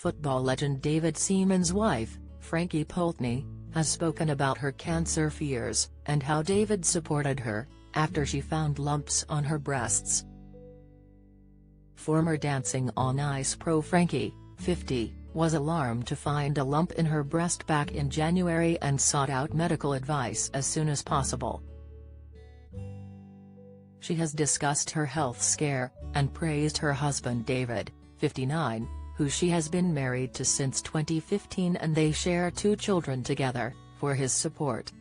football legend David Seaman's wife, Frankie Poultney, has spoken about her cancer fears, and how David supported her, after she found lumps on her breasts. Former Dancing on Ice pro Frankie, 50, was alarmed to find a lump in her breast back in January and sought out medical advice as soon as possible. She has discussed her health scare, and praised her husband David, 59, who she has been married to since 2015 and they share 2 children together, for his support.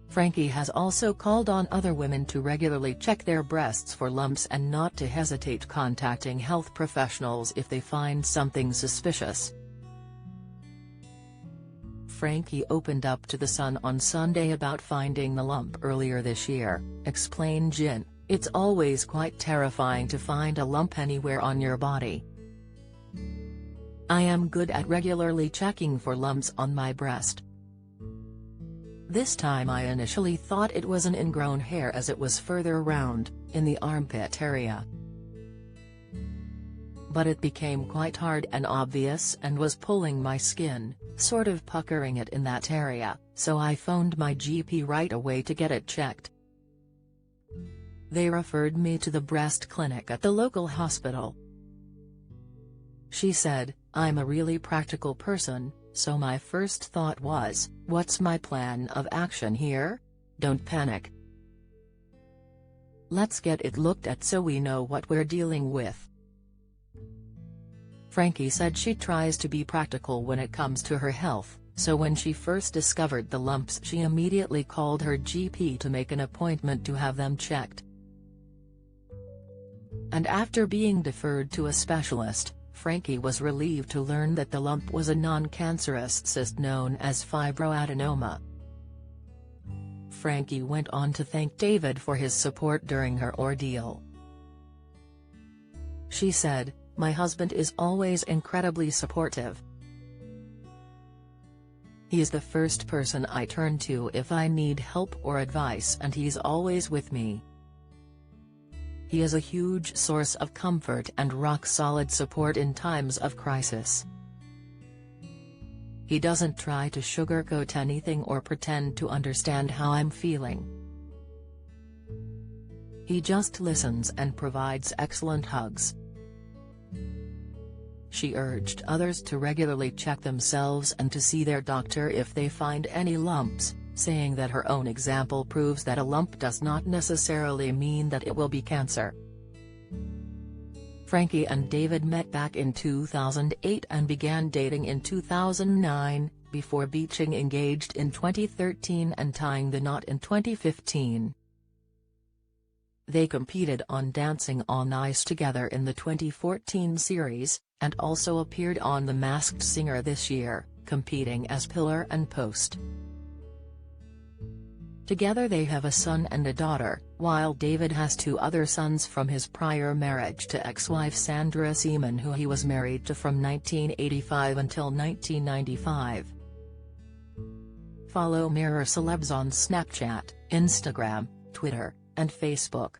Frankie has also called on other women to regularly check their breasts for lumps and not to hesitate contacting health professionals if they find something suspicious. Frankie opened up to The Sun on Sunday about finding the lump earlier this year, explained Jin, "It's always quite terrifying to find a lump anywhere on your body. I am good at regularly checking for lumps on my breast. This time I initially thought it was an ingrown hair as it was further around, in the armpit area. But it became quite hard and obvious and was pulling my skin, sort of puckering it in that area, so I phoned my GP right away to get it checked. They referred me to the breast clinic at the local hospital." She said, "I'm a really practical person, so my first thought was, what's my plan of action here? Don't panic. Let's get it looked at so we know what we're dealing with." Frankie said she tries to be practical when it comes to her health, so when she first discovered the lumps she immediately called her GP to make an appointment to have them checked. And after being deferred to a specialist, Frankie was relieved to learn that the lump was a non-cancerous cyst known as fibroadenoma. Frankie went on to thank David for his support during her ordeal. She said, "My husband is always incredibly supportive. He's the first person I turn to if I need help or advice and he's always with me. He is a huge source of comfort and rock-solid support in times of crisis. He doesn't try to sugarcoat anything or pretend to understand how I'm feeling. He just listens and provides excellent hugs." She urged others to regularly check themselves and to see their doctor if they find any lumps, saying that her own example proves that a lump does not necessarily mean that it will be cancer. Frankie and David met back in 2008 and began dating in 2009, before being engaged in 2013 and tying the knot in 2015. They competed on Dancing on Ice together in the 2014 series, and also appeared on The Masked Singer this year, competing as pillar and post. Together they have a son and a daughter, while David has 2 other sons from his prior marriage to ex-wife Sandra Seaman, who he was married to from 1985 until 1995. Follow Mirror Celebs on Snapchat, Instagram, Twitter, and Facebook.